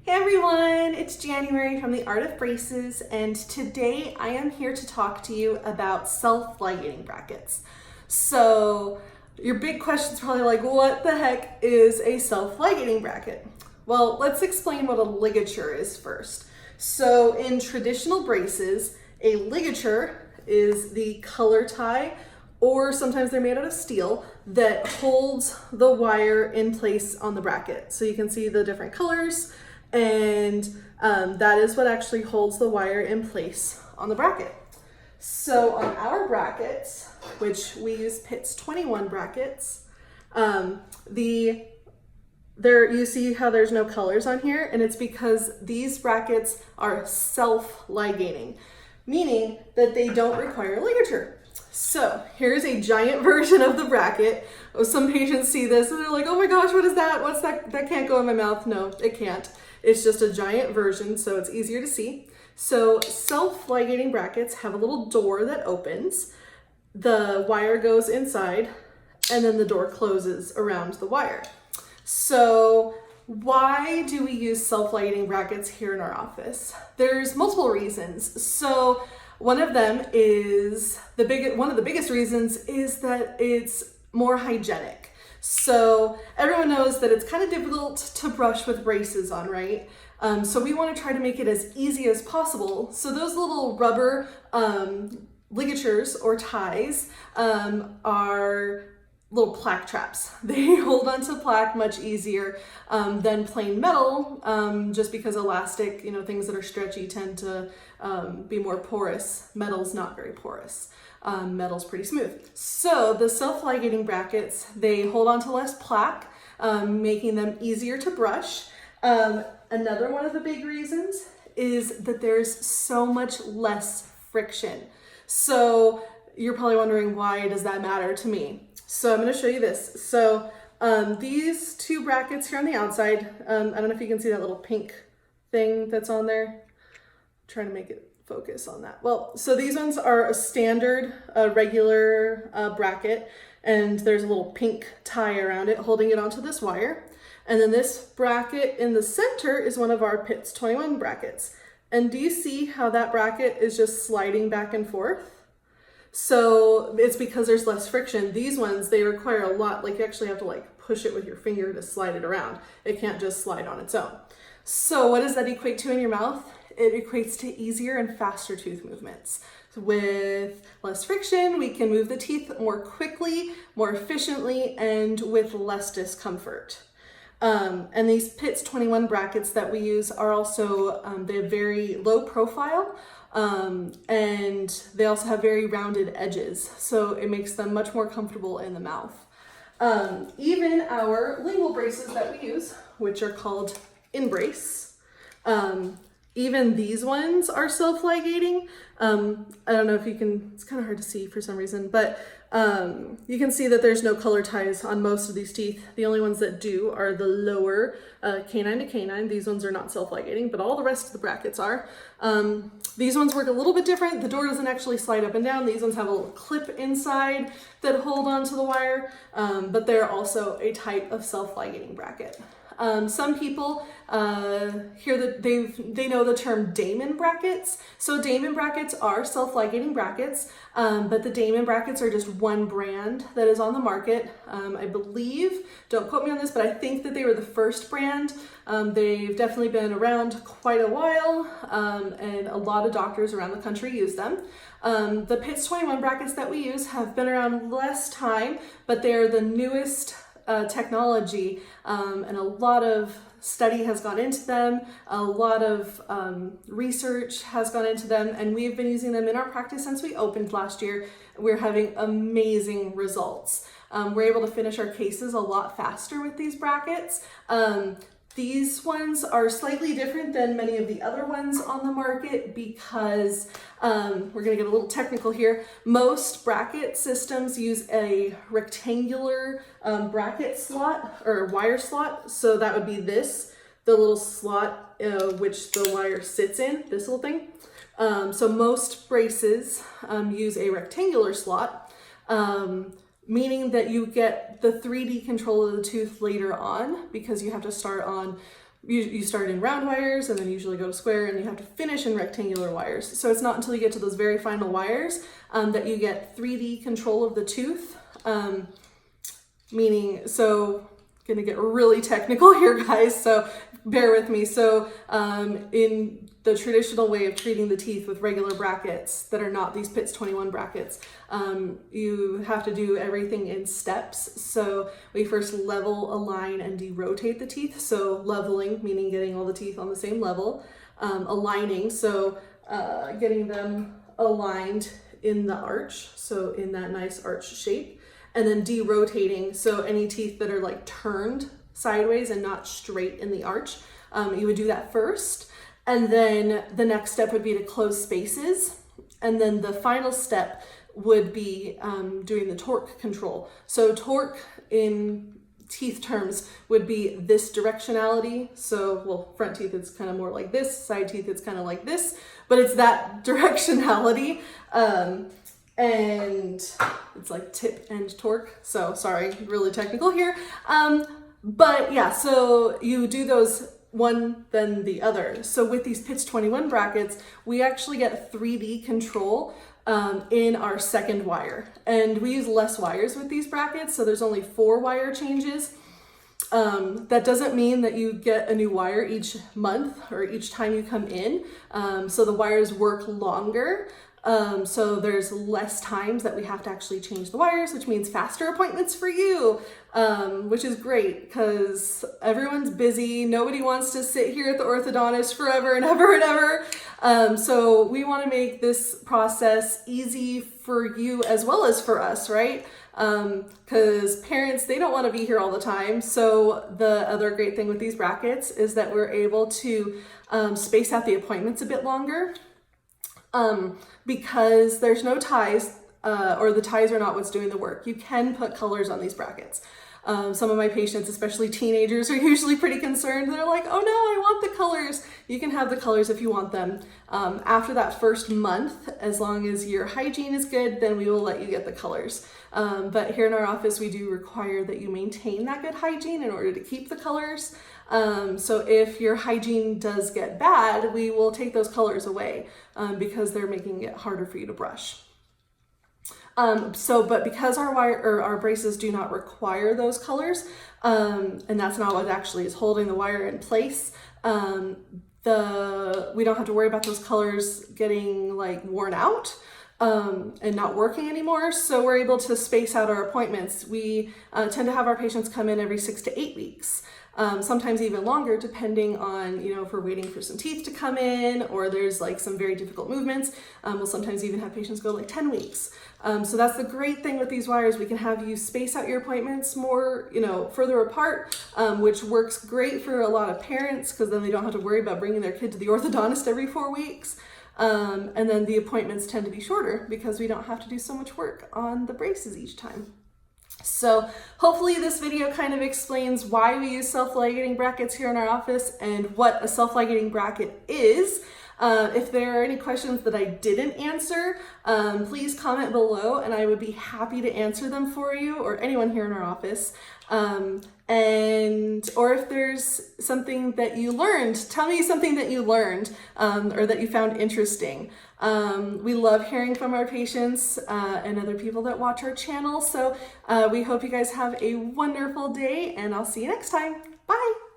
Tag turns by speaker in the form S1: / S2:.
S1: Hey everyone, it's January from the Art of Braces, and today I am here to talk to you about self-ligating brackets. So your big question is probably like, what the heck is a self-ligating bracket? Well, let's explain what a ligature is first. So in traditional braces, a ligature is the color tie, or sometimes they're made out of steel, that holds the wire in place on the bracket. So you can see the different colors, and that is what actually holds the wire in place on the bracket. So on our brackets, which we use Pitts 21 brackets, you see how there's no colors on here, and it's because these brackets are self-ligating, meaning that they don't require a ligature. So here's a giant version of the bracket. Some patients see this and they're like, oh my gosh, what is that? What's that? That can't go in my mouth. No, it can't. It's just a giant version, so it's easier to see. So self-ligating brackets have a little door that opens, the wire goes inside, and then the door closes around the wire. So why do we use self-ligating brackets here in our office? There's multiple reasons. So one of them is, one of the biggest reasons is that it's more hygienic. So everyone knows that it's kind of difficult to brush with braces on, right? So we want to try to make it as easy as possible. So those little rubber ligatures or ties are little plaque traps. They hold onto plaque much easier than plain metal, just because elastic, things that are stretchy tend to be more porous. Metal's not very porous. Metal's pretty smooth. So the self-ligating brackets, they hold onto less plaque, making them easier to brush. Another one of the big reasons is that there's so much less friction. So you're probably wondering, why does that matter to me? So I'm going to show you this. So these two brackets here on the outside, I don't know if you can see that little pink thing that's on there. I'm trying to make it focus on that. Well, so these ones are a standard regular bracket, and there's a little pink tie around it holding it onto this wire. And then this bracket in the center is one of our Pitts 21 brackets. And do you see how that bracket is just sliding back and forth? So it's because there's less friction. These ones, they require a lot, you actually have to push it with your finger to slide it around. It can't just slide on its own. So what does that equate to in your mouth? It equates to easier and faster tooth movements. With less friction, we can move the teeth more quickly, more efficiently, and with less discomfort. And these Pitts 21 brackets that we use are also, they have very low profile, and they also have very rounded edges, so it makes them much more comfortable in the mouth. Even our lingual braces that we use, which are called in-brace, even these ones are self-ligating. I don't know if you can, it's kind of hard to see for some reason, but you can see that there's no color ties on most of these teeth. The only ones that do are the lower canine to canine. These ones are not self-ligating, but all the rest of the brackets are. These ones work a little bit different. The door doesn't actually slide up and down. These ones have a little clip inside that hold onto the wire, but they're also a type of self-ligating bracket. Some people hear that they know the term Damon brackets. So Damon brackets are self-ligating brackets, but the Damon brackets are just one brand that is on the market. I believe, don't quote me on this, but I think that they were the first brand. They've definitely been around quite a while, and a lot of doctors around the country use them. The Pitts 21 brackets that we use have been around less time, but they're the newest technology, and a lot of study has gone into them, a lot of research has gone into them, and we've been using them in our practice since we opened last year. We're having amazing results. We're able to finish our cases a lot faster with these brackets. These ones are slightly different than many of the other ones on the market because we're going to get a little technical here. Most bracket systems use a rectangular bracket slot or wire slot. So that would be this, the little slot which the wire sits in, this little thing. So most braces use a rectangular slot. Meaning that you get the 3D control of the tooth later on because you have to start on you start in round wires and then usually go to square, and you have to finish in rectangular wires. So it's not until you get to those very final wires that you get 3D control of the tooth. Meaning, so gonna get really technical here, guys, so bear with me. So in the traditional way of treating the teeth with regular brackets that are not these Pitts 21 brackets, you have to do everything in steps. So we first level, align, and derotate the teeth. So leveling, meaning getting all the teeth on the same level. Aligning, so getting them aligned in the arch, so in that nice arch shape. And then derotating, so any teeth that are like turned sideways and not straight in the arch, you would do that first. And then the next step would be to close spaces. And then the final step would be doing the torque control. So torque in teeth terms would be this directionality. So, well, front teeth, it's kind of more like this, side teeth, it's kind of like this, but it's that directionality. And it's like tip and torque. So sorry, really technical here. But yeah, so you do those one, then the other. So with these Pitts 21 brackets, we actually get 3D control in our second wire. And we use less wires with these brackets, so there's only 4 wire changes. That doesn't mean that you get a new wire each month or each time you come in. So the wires work longer. So there's less times that we have to actually change the wires, which means faster appointments for you, which is great because everyone's busy. Nobody wants to sit here at the orthodontist forever and ever and ever. So we want to make this process easy for you as well as for us, right? Because parents, they don't want to be here all the time. So the other great thing with these brackets is that we're able to space out the appointments a bit longer. Because there's no ties, or the ties are not what's doing the work. You can put colors on these brackets. Some of my patients, especially teenagers, are usually pretty concerned. They're like, oh no, I want the colors. You can have the colors if you want them. After that first month, as long as your hygiene is good, then we will let you get the colors. But here in our office, we do require that you maintain that good hygiene in order to keep the colors. So if your hygiene does get bad, we will take those colors away because they're making it harder for you to brush. But because our braces do not require those colors, and that's not what actually is holding the wire in place, we don't have to worry about those colors getting like worn out. And not working anymore. So we're able to space out our appointments. We tend to have our patients come in every 6 to 8 weeks. Sometimes even longer, depending on, if we're waiting for some teeth to come in or there's like some very difficult movements. We'll sometimes even have patients go like 10 weeks. So that's the great thing with these wires. We can have you space out your appointments more, further apart, which works great for a lot of parents because then they don't have to worry about bringing their kid to the orthodontist every 4 weeks. And then the appointments tend to be shorter because we don't have to do so much work on the braces each time. So hopefully this video kind of explains why we use self-ligating brackets here in our office and what a self-ligating bracket is. If there are any questions that I didn't answer, please comment below and I would be happy to answer them for you or anyone here in our office. Or if there's something that you learned, tell me something that you learned or that you found interesting. We love hearing from our patients and other people that watch our channel. So we hope you guys have a wonderful day and I'll see you next time. Bye.